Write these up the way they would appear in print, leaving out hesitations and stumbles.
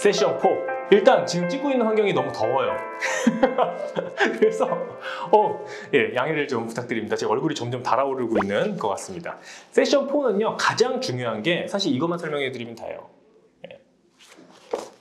세션 4. 일단 지금 찍고 있는 환경이 너무 더워요. 그래서 예, 양해를 좀 부탁드립니다. 제 얼굴이 점점 달아오르고 있는 것 같습니다. 세션 4는요, 가장 중요한 게 사실 이것만 설명해 드리면 다예요. 예.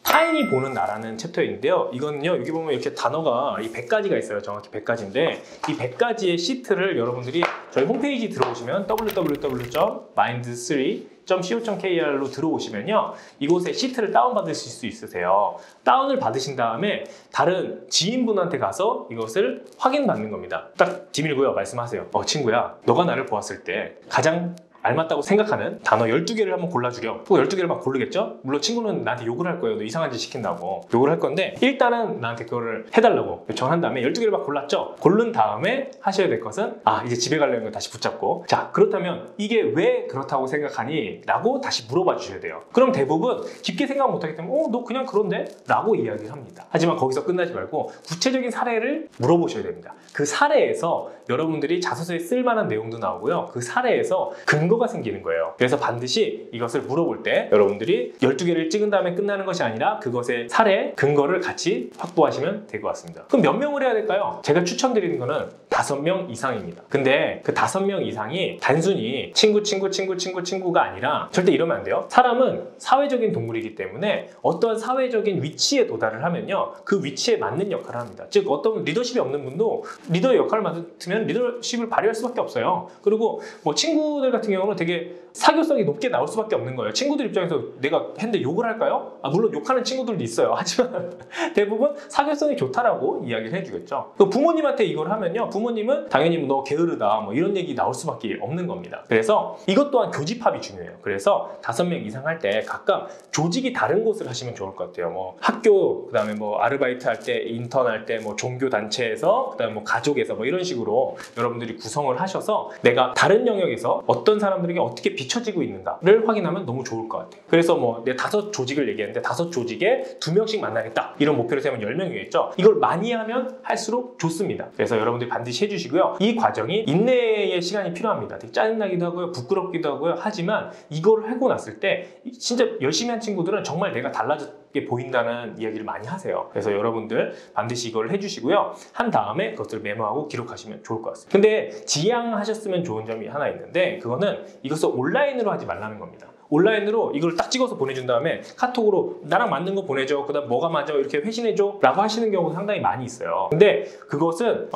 타인이 보는 나라는 챕터인데요. 이거는요, 여기 보면 이렇게 단어가 이 100가지가 있어요. 정확히 100가지인데 이 100가지의 시트를 여러분들이 저희 홈페이지 들어오시면 www.mind3.co.kr로 들어오시면요, 이곳에 시트를 다운받으실 수 있으세요. 다운을 받으신 다음에 다른 지인분한테 가서 이것을 확인받는 겁니다. 딱 디밀고요, 말씀하세요. 친구야, 너가 나를 보았을 때 가장 알맞다고 생각하는 단어 12개를 한번 골라주렴. 또 12개를 막 고르겠죠? 물론 친구는 나한테 욕을 할 거예요. 너 이상한 짓 시킨다고 욕을 할 건데, 일단은 나한테 그거를 해달라고 요청한 다음에 12개를 막 골랐죠? 고른 다음에 하셔야 될 것은, 이제 집에 가려는 걸 다시 붙잡고, 자, 그렇다면 이게 왜 그렇다고 생각하니? 라고 다시 물어봐 주셔야 돼요. 그럼 대부분 깊게 생각 못하기 때문에 너 그냥 그런데? 라고 이야기를 합니다. 하지만 거기서 끝나지 말고 구체적인 사례를 물어보셔야 됩니다. 그 사례에서 여러분들이 자소서에 쓸만한 내용도 나오고요, 그 사례에서 근거가 생기는 거예요. 그래서 반드시 이것을 물어볼 때 여러분들이 12개를 찍은 다음에 끝나는 것이 아니라 그것의 사례, 근거를 같이 확보하시면 될 것 같습니다. 그럼 몇 명을 해야 될까요? 제가 추천드리는 거는 5명 이상입니다. 근데 그 5명 이상이 단순히 친구가 아니라, 절대 이러면 안 돼요. 사람은 사회적인 동물이기 때문에 어떠한 사회적인 위치에 도달을 하면요, 그 위치에 맞는 역할을 합니다. 즉, 어떤 리더십이 없는 분도 리더의 역할을 맡으면 리더십을 발휘할 수밖에 없어요. 그리고 뭐 친구들 같은 경우는 되게 사교성이 높게 나올 수밖에 없는 거예요. 친구들 입장에서 내가 했는데 욕을 할까요? 물론 욕하는 친구들도 있어요. 하지만 대부분 사교성이 좋다라고 이야기를 해주겠죠. 부모님한테 이걸 하면요, 부모님은 당연히 너 게으르다 뭐 이런 얘기 나올 수밖에 없는 겁니다. 그래서 이것 또한 교집합이 중요해요. 그래서 5명 이상 할 때 각각 조직이 다른 곳을 하시면 좋을 것 같아요. 뭐 학교, 그다음에 뭐 아르바이트 할 때, 인턴 할 때, 뭐 종교 단체에서, 그다음에 뭐 가족에서, 뭐 이런 식으로 여러분들이 구성을 하셔서 내가 다른 영역에서 어떤 사람들에게 어떻게 비춰지고 있는가를 확인하면 너무 좋을 것 같아요. 그래서 뭐 내가 5조직을 얘기했는데 5조직에 2명씩 만나겠다, 이런 목표를 세우면 10명이겠죠. 이걸 많이 하면 할수록 좋습니다. 그래서 여러분들이 반드시 해주시고요. 이 과정이 인내의 시간이 필요합니다. 되게 짜증나기도 하고요, 부끄럽기도 하고요. 하지만 이걸 하고 났을 때 진짜 열심히 한 친구들은 정말 내가 달라졌게 보인다는 이야기를 많이 하세요. 그래서 여러분들 반드시 이걸 해주시고요. 한 다음에 그것을 메모하고 기록하시면 좋을 것 같습니다. 근데 지양하셨으면 좋은 점이 하나 있는데, 그거는 이것을 온라인으로 하지 말라는 겁니다. 온라인으로 이걸 딱 찍어서 보내준 다음에 카톡으로 나랑 맞는 거 보내줘, 그 다음 뭐가 맞아, 이렇게 회신해줘 라고 하시는 경우가 상당히 많이 있어요. 근데 그것은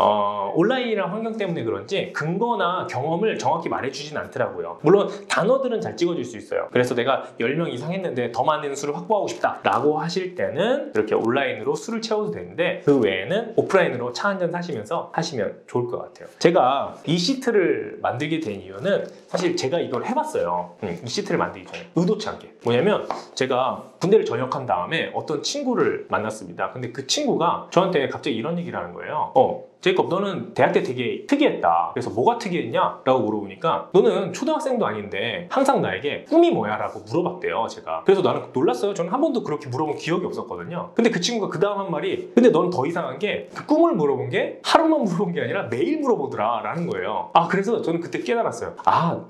온라인이라는 환경 때문에 그런지 근거나 경험을 정확히 말해주진 않더라고요. 물론 단어들은 잘 찍어줄 수 있어요. 그래서 내가 10명 이상 했는데 더 많은 수를 확보하고 싶다 라고 하실 때는 이렇게 온라인으로 수를 채워도 되는데, 그 외에는 오프라인으로 차 한잔 사시면서 하시면 좋을 것 같아요. 제가 이 시트를 만들게 된 이유는, 사실 제가 이걸 해봤어요. 이 시트를 만들기 전에 의도치 않게. 뭐냐면 제가 군대를 전역한 다음에 어떤 친구를 만났습니다. 근데 그 친구가 저한테 갑자기 이런 얘기를 하는 거예요. 제이콥, 너는 대학 때 되게 특이했다. 그래서 뭐가 특이했냐? 라고 물어보니까, 너는 초등학생도 아닌데 항상 나에게 꿈이 뭐야? 라고 물어봤대요, 제가. 그래서 나는 놀랐어요. 저는 한 번도 그렇게 물어본 기억이 없었거든요. 근데 그 친구가 그 다음 한 말이, 근데 넌 더 이상한 게 그 꿈을 물어본 게 하루만 물어본 게 아니라 매일 물어보더라 라는 거예요. 그래서 저는 그때 깨달았어요.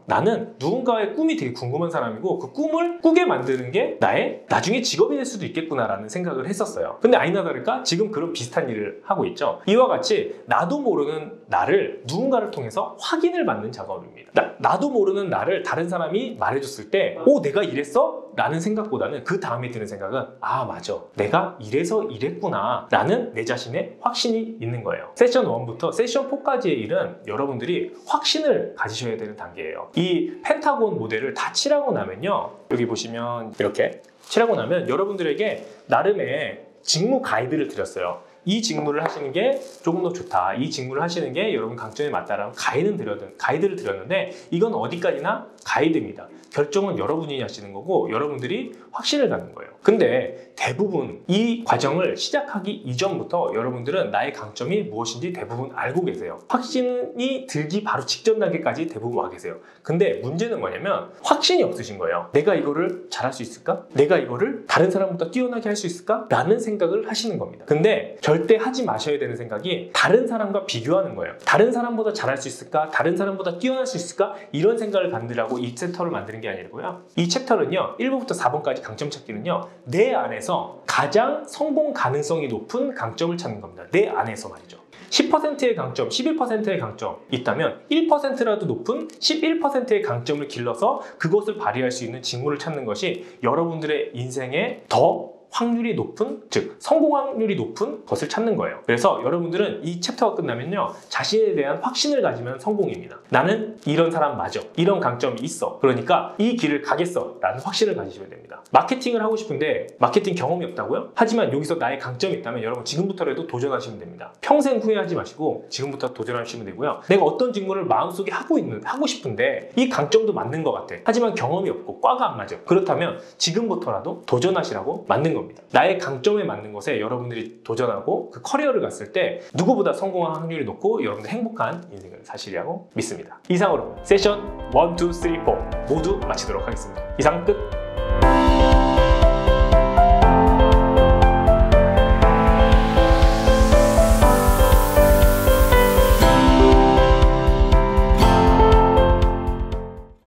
나는 누군가의 꿈이 되게 궁금한 사람이고, 그 꿈을 꾸게 만드는 게 나의 나중에 직업이 될 수도 있겠구나 라는 생각을 했었어요. 근데 아니나 다를까 지금 그런 비슷한 일을 하고 있죠. 이와 같이 나도 모르는 나를 누군가를 통해서 확인을 받는 작업입니다. 나도 모르는 나를 다른 사람이 말해줬을 때 내가 이랬어? 라는 생각보다는 그 다음에 드는 생각은, 맞아, 내가 이래서 이랬구나 라는 내 자신의 확신이 있는 거예요. 세션 1부터 세션 4까지의 일은 여러분들이 확신을 가지셔야 되는 단계예요. 이 펜타곤 모델을 다 칠하고 나면요, 여기 보시면 이렇게 칠하고 나면 여러분들에게 나름의 직무 가이드를 드렸어요. 이 직무를 하시는 게 조금 더 좋다, 이 직무를 하시는 게 여러분 강점에 맞다라는 가이드를 드렸는데, 이건 어디까지나 가이드입니다. 결정은 여러분이 하시는 거고 여러분들이 확신을 갖는 거예요. 근데 대부분 이 과정을 시작하기 이전부터 여러분들은 나의 강점이 무엇인지 대부분 알고 계세요. 확신이 들기 바로 직전 단계까지 대부분 와 계세요. 근데 문제는 뭐냐면 확신이 없으신 거예요. 내가 이거를 잘할 수 있을까? 내가 이거를 다른 사람보다 뛰어나게 할 수 있을까? 라는 생각을 하시는 겁니다. 근데 절대 하지 마셔야 되는 생각이 다른 사람과 비교하는 거예요. 다른 사람보다 잘할 수 있을까? 다른 사람보다 뛰어날 수 있을까? 이런 생각을 갖느라고 이 챕터를 만드는 게 아니고요. 이 챕터는요, 1번부터 4번까지 강점 찾기는요, 내 안에서 가장 성공 가능성이 높은 강점을 찾는 겁니다. 내 안에서 말이죠. 10%의 강점, 11%의 강점 있다면 1%라도 높은 11%의 강점을 길러서 그것을 발휘할 수 있는 직무를 찾는 것이 여러분들의 인생에 더 확률이 높은, 즉 성공 확률이 높은 것을 찾는 거예요. 그래서 여러분들은 이 챕터가 끝나면요, 자신에 대한 확신을 가지면 성공입니다. 나는 이런 사람 맞아, 이런 강점이 있어, 그러니까 이 길을 가겠어 라는 확신을 가지시면 됩니다. 마케팅을 하고 싶은데 마케팅 경험이 없다고요? 하지만 여기서 나의 강점이 있다면 여러분 지금부터라도 도전하시면 됩니다. 평생 후회하지 마시고 지금부터 도전하시면 되고요. 내가 어떤 직무를 마음속에 하고 싶은데 이 강점도 맞는 것 같아, 하지만 경험이 없고 과가 안 맞아, 그렇다면 지금부터라도 도전하시라고 만든 겁니다. 나의 강점에 맞는 것에 여러분들이 도전하고 그 커리어를 갔을 때 누구보다 성공할 확률이 높고 여러분들 행복한 인생을 사시리라고 믿습니다. 이상으로 세션 1, 2, 3, 4 모두 마치도록 하겠습니다. 이상 끝!